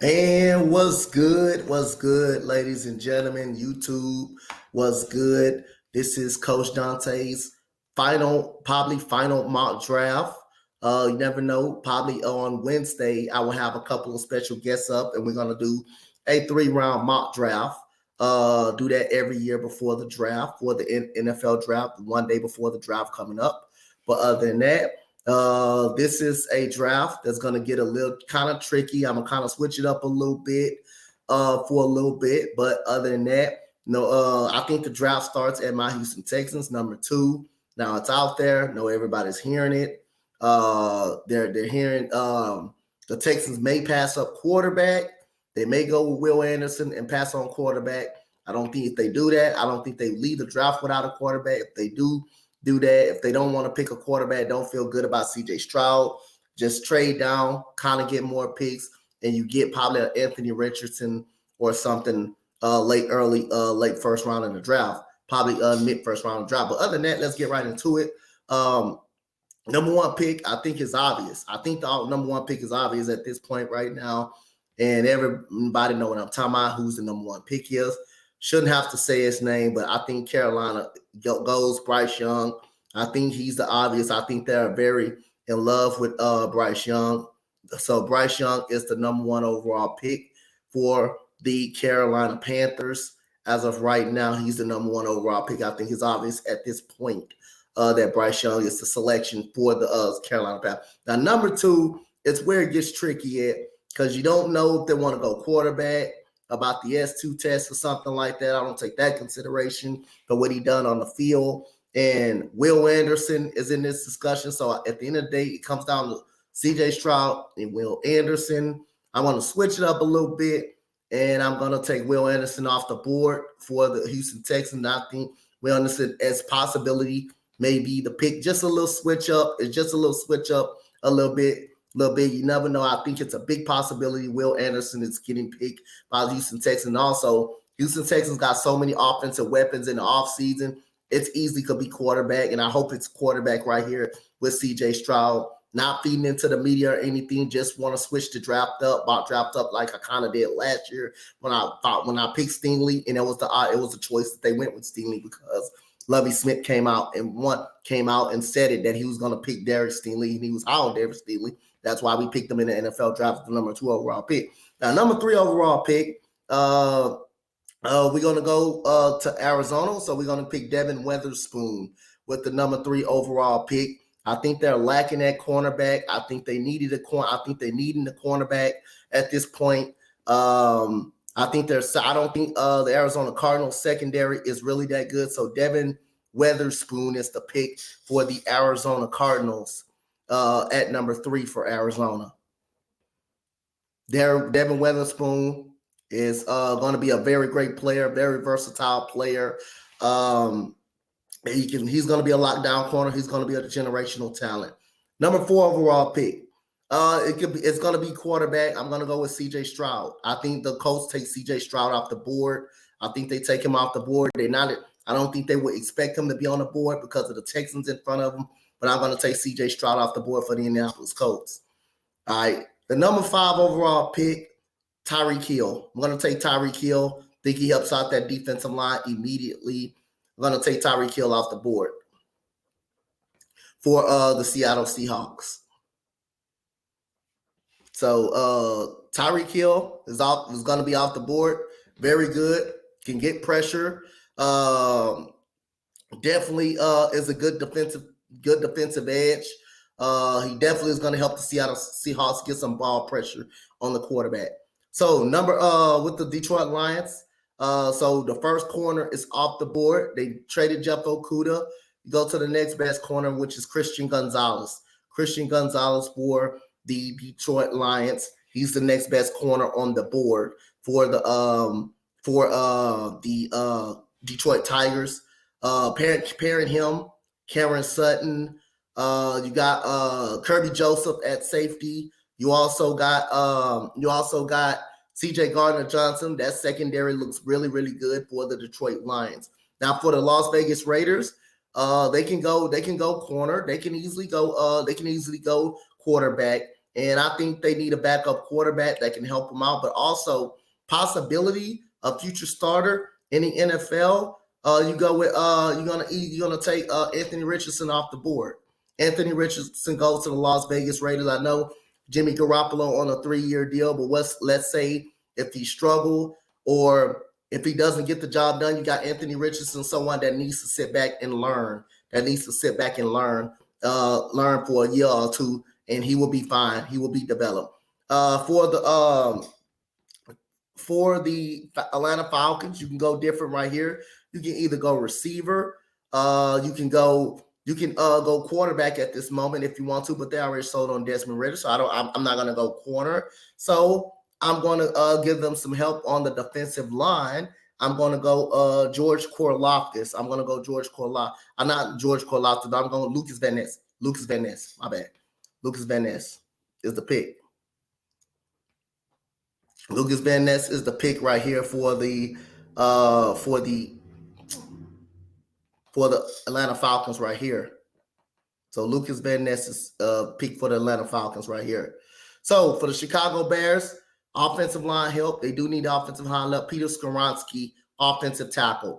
And what's good? What's good, ladies and gentlemen? YouTube, what's good? This is Coach Dante's probably final mock draft. You never know. Probably on Wednesday, I will have a couple of special guests up, and we're gonna do a 3-round mock draft. Do that every year before the draft, for the NFL draft, one day before the draft coming up. But other than that, this is a draft that's going to get a little kind of tricky. I'm going to kind of switch it up a little bit for a little bit. But other than that, I think the draft starts at my Houston Texans, number 2. Now it's out there. Everybody's hearing it. They're hearing the Texans may pass up quarterback. They may go with Will Anderson and pass on quarterback. I don't think if they do that, I don't think they leave the draft without a quarterback. If they do that, if they don't want to pick a quarterback, don't feel good about CJ Stroud, just trade down, kind of get more picks, and you get probably an Anthony Richardson or something late first round in the draft, probably mid first round of draft. But other than that, let's get right into it. Number 1 pick, I think is obvious. I think the number 1 pick is obvious at this point right now, and everybody know what I'm talking about, who's the number 1 pick is. Shouldn't have to say his name, but I think Carolina goes Bryce Young. I think he's the obvious. I think they're very in love with Bryce Young. So Bryce Young is the number 1 overall pick for the Carolina Panthers. As of right now, he's the number 1 overall pick. I think it's obvious at this point that Bryce Young is the selection for the Carolina Panthers. Now, number 2, it's where it gets tricky at, because you don't know if they want to go quarterback, about the S2 test or something like that. I don't take that consideration for what he done on the field. And Will Anderson is in this discussion. So at the end of the day, it comes down to CJ Stroud and Will Anderson. I want to switch it up a little bit, and I'm going to take Will Anderson off the board for the Houston Texans. I think Will Anderson as possibility may be the pick. Just a little switch up. It's just a little switch up a little bit. You never know. I think it's a big possibility Will Anderson is getting picked by the Houston Texans. And also, Houston Texans got so many offensive weapons in the offseason. It's easily could be quarterback, and I hope it's quarterback right here with C.J. Stroud. Not feeding into the media or anything. Just want to switch to draft up like I kind of did last year when I picked Stingley, and it was a choice that they went with Stingley because Lovie Smith came out and said it that he was going to pick Derek Stingley, and he was high on Derek Stingley. That's why we picked him in the NFL draft, the number 2 overall pick. Now, number 3 overall pick, we're going to go to Arizona. So we're going to pick Devin Witherspoon with the number 3 overall pick. I think they're lacking at cornerback. I think they needed a cornerback at this point. I don't think the Arizona Cardinals secondary is really that good. So Devin Witherspoon is the pick for the Arizona Cardinals at number 3 for Arizona. Devin Witherspoon is going to be a very great player, very versatile player. He's going to be a lockdown corner. He's going to be a generational talent. Number 4 overall pick. It's going to be quarterback. I'm going to go with C.J. Stroud. I think the Colts take C.J. Stroud off the board. I think they take him off the board. I don't think they would expect him to be on the board because of the Texans in front of him. But I'm going to take C.J. Stroud off the board for the Indianapolis Colts. All right. The number 5 overall pick, Tyreek Hill. I'm going to take Tyreek Hill. Think he helps out that defensive line immediately. I'm going to take Tyreek Hill off the board for the Seattle Seahawks. So Tyreek Hill is going to be off the board. Very good. Can get pressure. Definitely is a good defensive edge. He definitely is going to help the Seattle Seahawks get some ball pressure on the quarterback. So with the Detroit Lions, so the first corner is off the board. They traded Jeff Okudah. You go to the next best corner, which is Christian Gonzalez. Christian Gonzalez for the Detroit Lions. He's the next best corner on the board for the Detroit Tigers. Pairing him, Cameron Sutton. You got Kirby Joseph at safety. You also got CJ Gardner-Johnson. That secondary looks really, really good for the Detroit Lions. Now for the Las Vegas Raiders, they can go corner. They can easily go quarterback. And I think they need a backup quarterback that can help them out, but also possibility of future starter in the NFL. You go with you're gonna take Anthony Richardson off the board. Anthony Richardson goes to the Las Vegas Raiders. I know Jimmy Garoppolo on a 3-year deal, but let's say if he struggle or if he doesn't get the job done, you got Anthony Richardson, someone that needs to sit back and learn. Learn for a year or two, and he will be fine. He will be developed. For the Atlanta Falcons, you can go different right here. You can either go receiver, you can go quarterback at this moment if you want to, but they already sold on Desmond Ridder, so I'm not gonna go corner. So I'm gonna give them some help on the defensive line. I'm gonna go George Karlaftis. I'm gonna go George Karlaftis. I'm not George Karlaftis, but I'm going Lucas Van Ness. Lucas Van Ness. My bad. Lucas Van Ness is the pick. Lucas Van Ness is the pick right here for the Atlanta Falcons right here. So Lucas Van Ness is pick for the Atlanta Falcons right here. So for the Chicago Bears, offensive line help. They do need offensive line help. Peter Skoronski, offensive tackle.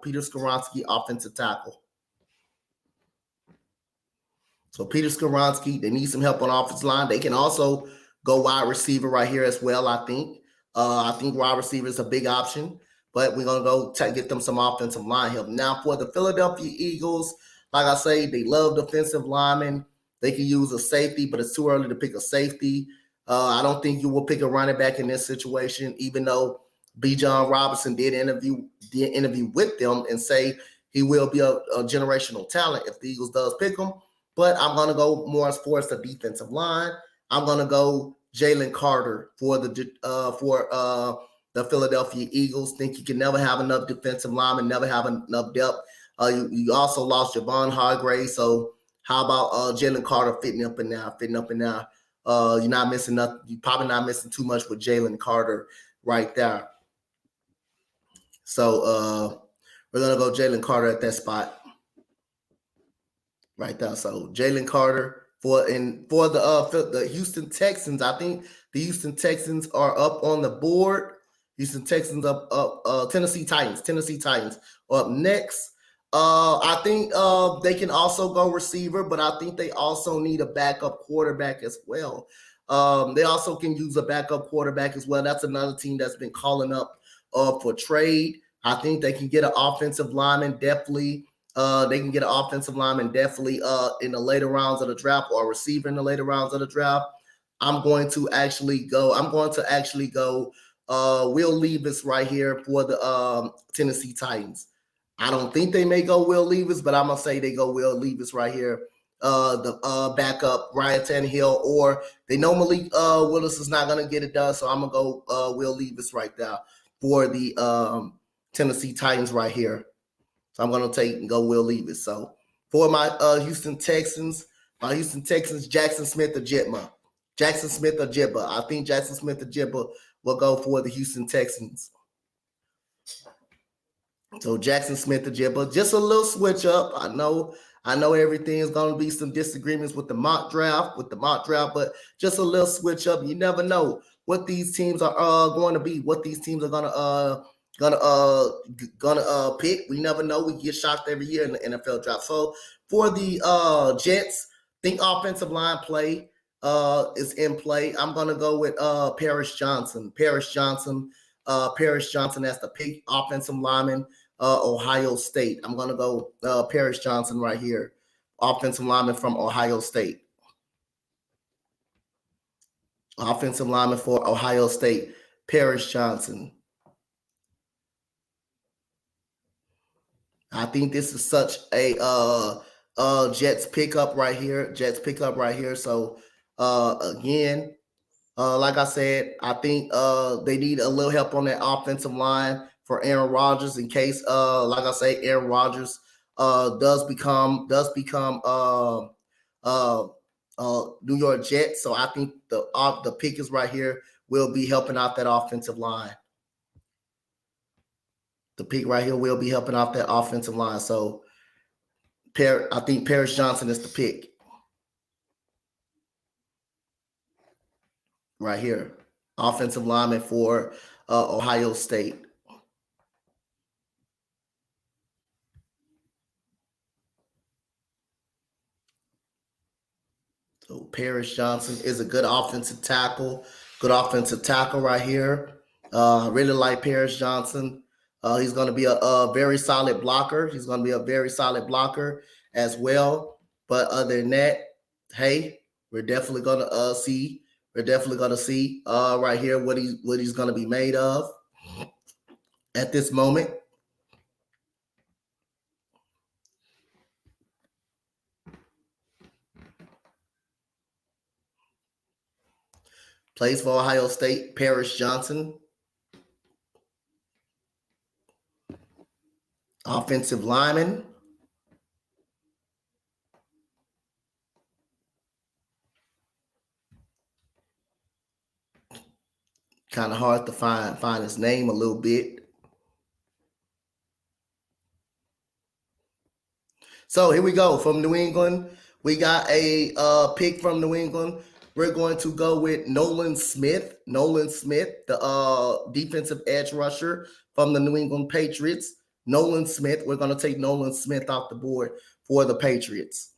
So Peter Skoronski, they need some help on offensive line. They can also go wide receiver right here as well, I think. I think wide receiver is a big option, but we're going to go get them some offensive line help. Now, for the Philadelphia Eagles, like I say, they love defensive linemen. They can use a safety, but it's too early to pick a safety. I don't think you will pick a running back in this situation, even though Bijan Robinson did interview with them and say he will be a generational talent if the Eagles does pick him. But I'm going to go more as far as the defensive line. I'm going to go Jalen Carter for the Philadelphia Eagles. Think you can never have enough defensive linemen, never have enough depth. You also lost Javon Hargrave, so how about Jalen Carter fitting up in there? You're not missing nothing. You're probably not missing too much with Jalen Carter right there. So we're gonna go Jalen Carter at that spot right there. So Jalen Carter for the Houston Texans. I think the Houston Texans are up on the board. Houston Texans up. Tennessee Titans up next. I think they can also go receiver, but I think they also need a backup quarterback as well. They also can use a backup quarterback as well. That's another team that's been calling up for trade. I think they can get an offensive lineman definitely. They can get an offensive lineman definitely in the later rounds of the draft, or a receiver in the later rounds of the draft. I'm going to actually go Will Levis right here for the Tennessee Titans. I don't think they may go Will Levis, but I'm going to say they go Will Levis right here. The backup Ryan Tannehill, or they know Malik Willis is not going to get it done, so I'm going to go Will Levis right there for the Tennessee Titans right here. So I'm going to go Will Levis. So for my Houston Texans, Jackson Smith-Njigba. I think Jackson Smith-Njigba will go for the Houston Texans. So Jackson Smith-Njigba, just a little switch up. I know everything is going to be some disagreements with the mock draft, but just a little switch up. You never know what these teams are going to be, what these teams are gonna pick. We never know. We get shocked every year in the NFL draft. So for the Jets, think offensive line play is in play. I'm gonna go with Paris Johnson. Paris Johnson as the pick, offensive lineman, Ohio State. I'm gonna go Paris Johnson right here, offensive lineman from Ohio State. Offensive lineman for Ohio State, Paris Johnson. I think this is such a Jets pickup right here. So again, like I said, I think they need a little help on that offensive line for Aaron Rodgers in case, like I say, Aaron Rodgers does become New York Jets. So I think the pick is right here will be helping out that offensive line. The pick right here will be helping out that offensive line. So I think Paris Johnson is the pick. right here. Offensive lineman for Ohio State. So Paris Johnson is a good offensive tackle. Good offensive tackle right here. I really like Paris Johnson. He's going to be a very solid blocker. He's going to be a very solid blocker as well. But other than that, hey, we're definitely going to see. We're definitely going to see right here what he's going to be made of at this moment. Plays for Ohio State, Paris Johnson. Offensive lineman. Kind of hard to find his name a little bit. So here we go from New England. We got a pick from New England. We're going to go with Nolan Smith. Nolan Smith, the defensive edge rusher from the New England Patriots. Nolan Smith. We're going to take Nolan Smith off the board for the Patriots.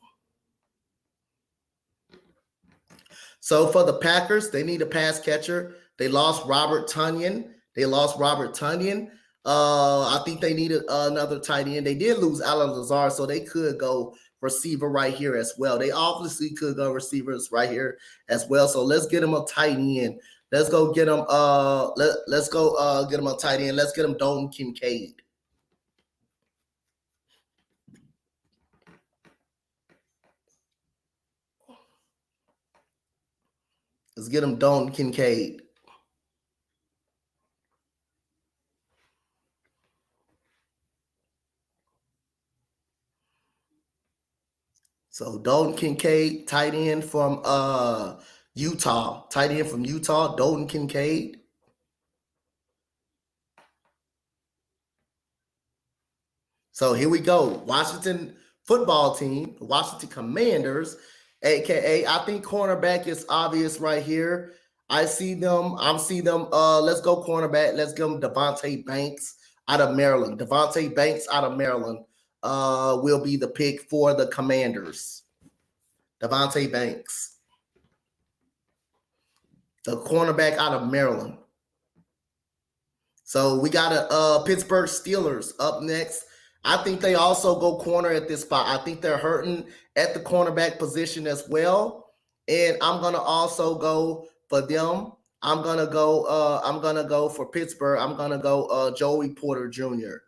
So for the Packers, they need a pass catcher. They lost Robert Tonyan. I think they needed another tight end. They did lose Allen Lazard, so they could go receiver right here as well. They obviously could go receivers right here as well. So let's get them a tight end. Let's go get them. Let's go get them a tight end. Let's get them Dalton Kincaid. Let's get them Dalton Kincaid. So Dalton Kincaid, tight end from Utah. Tight end from Utah, Dalton Kincaid. So here we go. Washington football team, Washington Commanders, aka I think cornerback is obvious right here. I'm seeing them. Let's go cornerback. Let's give them Devontae Banks out of Maryland. Devontae Banks out of Maryland will be the pick for the Commanders. Devontae Banks, the cornerback out of Maryland. So we got a Pittsburgh Steelers up next. I think they also go corner at this spot. I think they're hurting at the cornerback position as well. And I'm gonna also go for them. I'm gonna go for Pittsburgh. I'm gonna go Joey Porter Jr.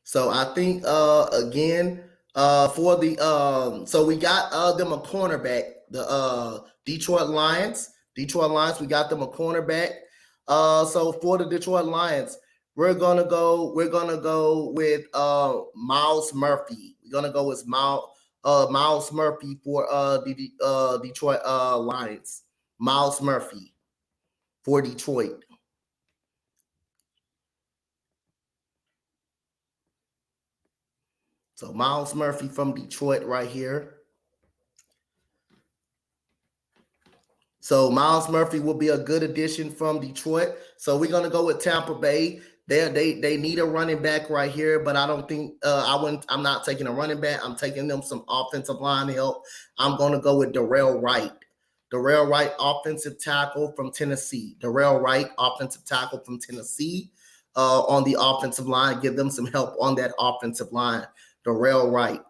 So I think again for the so we got them a cornerback, the Detroit Lions. We got them a cornerback. So for the Detroit Lions, we're gonna go with Miles Murphy. We're gonna go with Miles Murphy for the Detroit Lions. Miles Murphy for Detroit. So Miles Murphy from Detroit right here. So Miles Murphy will be a good addition from Detroit. So we're gonna go with Tampa Bay. They need a running back right here, but I don't think I'm not taking a running back. I'm taking them some offensive line help. I'm gonna go with Darrell Wright. Darrell Wright, offensive tackle from Tennessee. Darrell Wright, offensive tackle from Tennessee. On the offensive line, give them some help on that offensive line. Darrell Wright.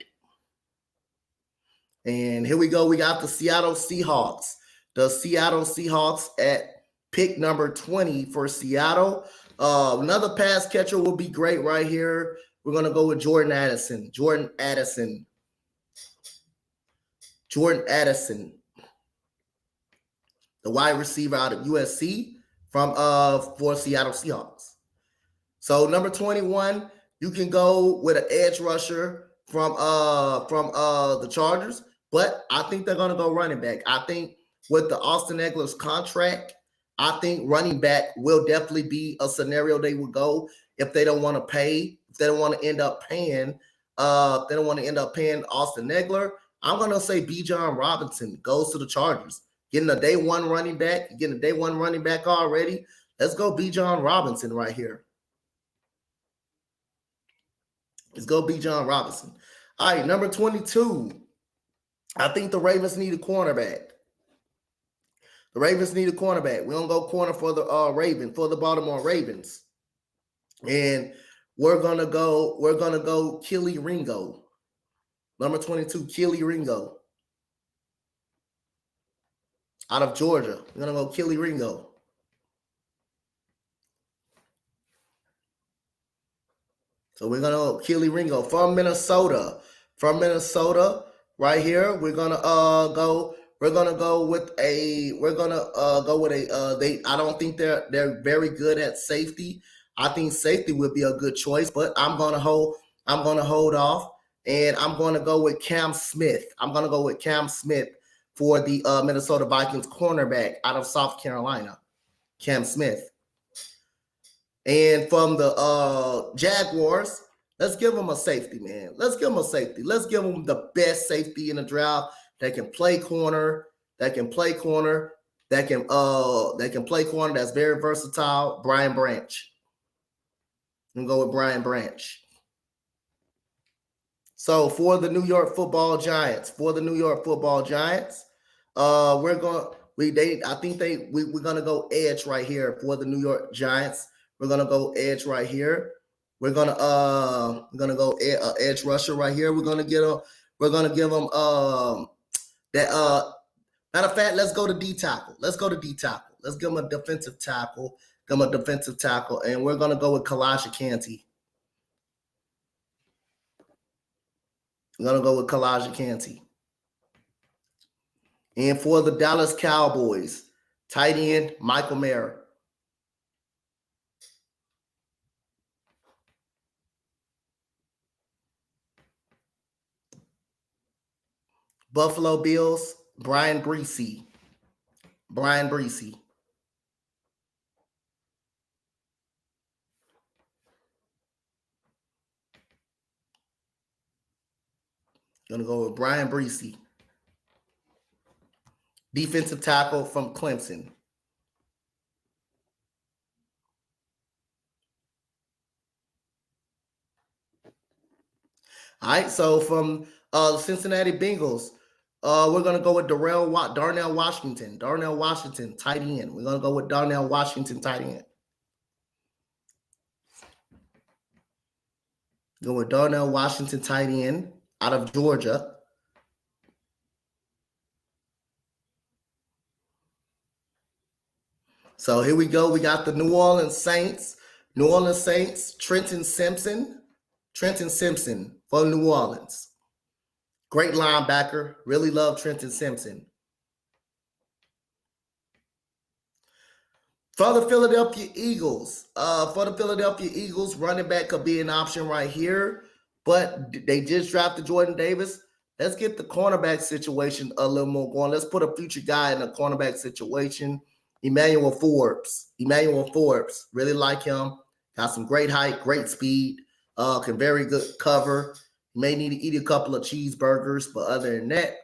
And here we go. We got the Seattle Seahawks. The Seattle Seahawks at pick number 20 for Seattle. Another pass catcher will be great right here. We're going to go with Jordan Addison. Jordan Addison, the wide receiver out of USC from for Seattle Seahawks. So number 21, you can go with an edge rusher from the Chargers, but I think they're going to go running back. I think with the Austin Ekeler's contract, I think running back will definitely be a scenario they would go if they don't want to pay, if they don't want to end up paying They don't want to end up paying Austin Ekeler. I'm going to say Bijan Robinson goes to the Chargers. Getting a day one running back already. Let's go Bijan Robinson right here. Let's go Bijan Robinson. All right, number 22. I think the Ravens need a cornerback. The Ravens need a cornerback. We're going to go corner for the Baltimore Ravens. And we're gonna go Kelee Ringo. Number 22, Kelee Ringo. Out of Georgia. We're gonna go Kelee Ringo. So we're gonna go Kelee Ringo from Minnesota. From Minnesota, right here. We're gonna go with a I don't think they're very good at safety. I think safety would be a good choice, but I'm gonna hold off, and I'm gonna go with Cam Smith. I'm gonna go with Cam Smith for the Minnesota Vikings cornerback out of South Carolina. Cam Smith. And from the Jaguars, let's give them a safety, man. Let's give them a safety. Let's give them the best safety in the draft that can play corner, that's very versatile. Brian Branch. I'm going to go with Brian Branch. So for the New York Football Giants, we're gonna go edge right here for the New York Giants. We're gonna go edge right here. We're gonna go edge rusher right here. We're gonna give them that. Matter of fact, let's go to D tackle. Let's give them a defensive tackle. And we're gonna go with Kalijah Kancey. And for the Dallas Cowboys, tight end Michael Mayer. Buffalo Bills, Brian Bresee. Gonna go with Brian Bresee. Defensive tackle from Clemson. All right, so from the Cincinnati Bengals, we're going to go with Darnell Washington, tight end. We're going to go with Darnell Washington, tight end. Go with Darnell Washington, tight end, out of Georgia. So here we go. We got the New Orleans Saints, Trenton Simpson for New Orleans. Great linebacker. Really love Trenton Simpson. For the Philadelphia Eagles, running back could be an option right here, but they just drafted Jordan Davis. Let's get the cornerback situation a little more going. Let's put a future guy in a cornerback situation. Emmanuel Forbes. Really like him. Got some great height, great speed. Can very good cover. May need to eat a couple of cheeseburgers, but other than that,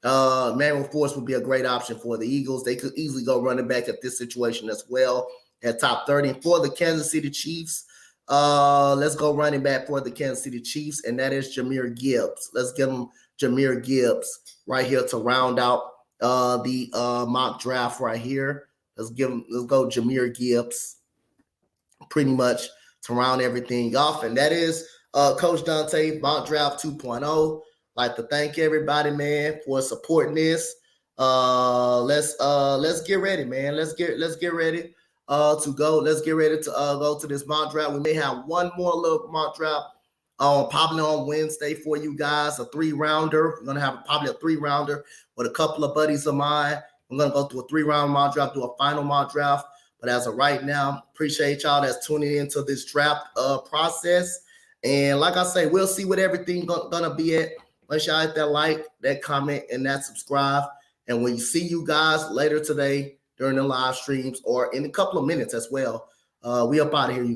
Emmanuel Forbes would be a great option for the Eagles. They could easily go running back at this situation as well at top 30. And for the Kansas City Chiefs, let's go running back for the Kansas City Chiefs, and that is Jahmyr Gibbs. Let's give them Jahmyr Gibbs right here to round out the mock draft right here. Let's go Jahmyr Gibbs pretty much to round everything off. And that is Coach Dante mock draft 2.0. Like to thank everybody, man, for supporting this. Let's get ready, man. Let's get ready to go. Let's get ready to go to this mock draft. We may have one more little mock draft probably on Wednesday for you guys, a 3-rounder. We're gonna have probably a 3-rounder with a couple of buddies of mine. I'm gonna go through a 3-round mock draft, do a final mock draft. But as of right now, appreciate y'all that's tuning into this draft process. And like I say, we'll see what everything gonna be at. Make sure y'all hit that like, that comment, and that subscribe. And when you see you guys later today during the live streams or in a couple of minutes as well, we up out of here.